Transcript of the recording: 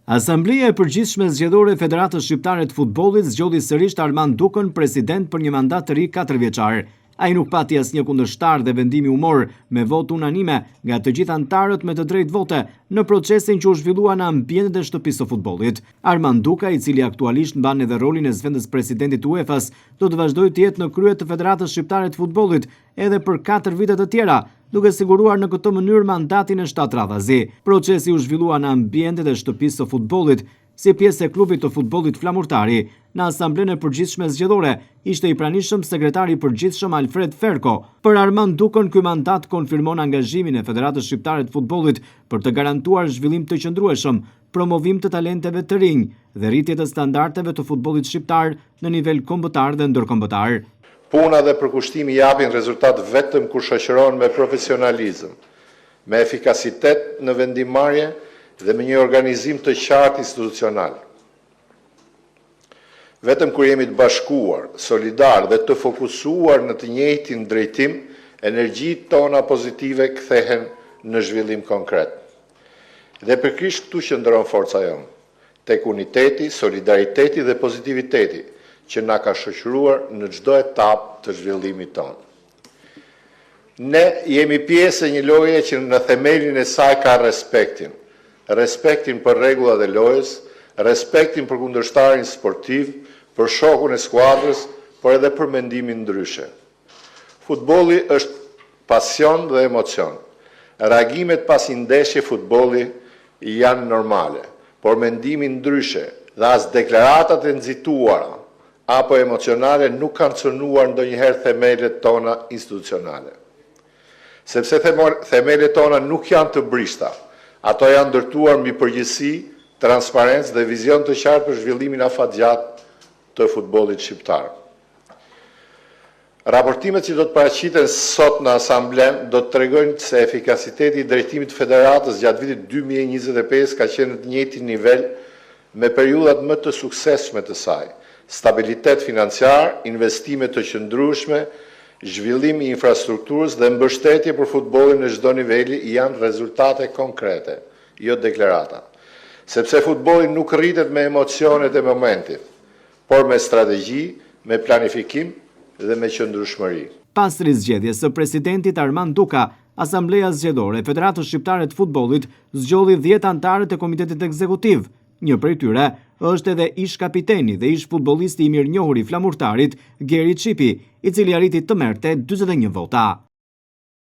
Asambleja e Përgjithshme Zgjedhore e Federatës Shqiptare të Futbollit zgjodhi sërish Armand Dukën president për një mandat të ri 4 vjeçar. Ai nuk pati asnjë kundërshtar dhe vendimi u mor me votë unanime nga të gjithë anëtarët me të drejtë vote në procesin që u zhvillua në ambientet e shtëpisë së futbollit. Armand Duka, i cili aktualisht mban edhe rolin e zëvendës presidentit UEFA-s, do të vazhdojë të jetë në krye të Federatës Shqiptare të Futbollit edhe për 4 vite të tjera, duke siguruar në këtë mënyrë mandatin e 7 radhazi. Procesi u zhvillua në ambientet e shtëpisë së futbollit, si pjesë e klubit të futbollit flamurtari. Në Asamblenë e Përgjithshme Zgjedhore ishte i pranishëm sekretari i përgjithshëm Alfred Ferko. Për Armand Dukën, ky mandat konfirmon angazhimin e Federatës Shqiptare të Futbollit për të garantuar zhvillim të qëndrueshëm, promovim të talenteve të rinj dhe rritje të standardeve të futbollit shqiptar në nivel kombëtar dhe ndërkombëtar. Puna dhe përkushtimi japin rezultat vetëm kur shoqërohen me profesionalizëm, me efikasitet në vendimmarrje dhe me një organizim të qartë institucional. Vetëm kur jemi të bashkuar, solidar dhe të fokusuar në të njëjtin drejtim, energjitë tona pozitive kthehen në zhvillim konkret. Dhe përkrisht këtu qëndron forca jonë, tek uniteti, solidariteti dhe pozitiviteti që na ka shoqëruar në çdo etapë të zhvillimit tonë. Ne jemi pjesë e një loje që në themelin e saj ka respektin për rregullat e lojës, respektin për kundërshtarin sportiv, për shokun e skuadrës, por edhe për mendimin ndryshe. Futbolli është pasion dhe emocion. Reagimet pas një ndeshje futbolli janë normale, por mendimi ndryshe dhe as deklaratat e nxituara apo emocionale nuk kanë cënuar ndonjëherë themelet tona institucionale. Sepse themelet tona nuk janë të brishta, ato janë ndërtuar mbi përgjegjësi, transparencë dhe vizion të qartë për zhvillimin afatgjatë të futbollit shqiptar. Raportimet që do të paraqiten sot në Asamblenë do të tregojnë se efikasiteti i drejtimit të federatës gjatë vitit 2025 ka qenë në të njëjtin nivel me periudhat më të suksesshme të saj. Stabilitet financiar, investime të qëndrueshme, zhvillim i infrastrukturës dhe mbështetje për futbollin në çdo niveli janë rezultate konkrete, jo deklarata. Sepse futbolli nuk rritet me emocionet e momentit, por me strategji, me planifikim dhe me qëndrueshmëri. Pas rizgjedhjes së presidentit Armand Duka, Asambleja Zgjedhore e Federatës Shqiptare të Futbollit zgjodhi 10 anëtarë të Komitetit Ekzekutiv. Një prej tyre është edhe ish kapiteni dhe ish futbollisti i mirënjohur i flamurtarit Geri Çipi, i cili arriti të merrte 41 vota.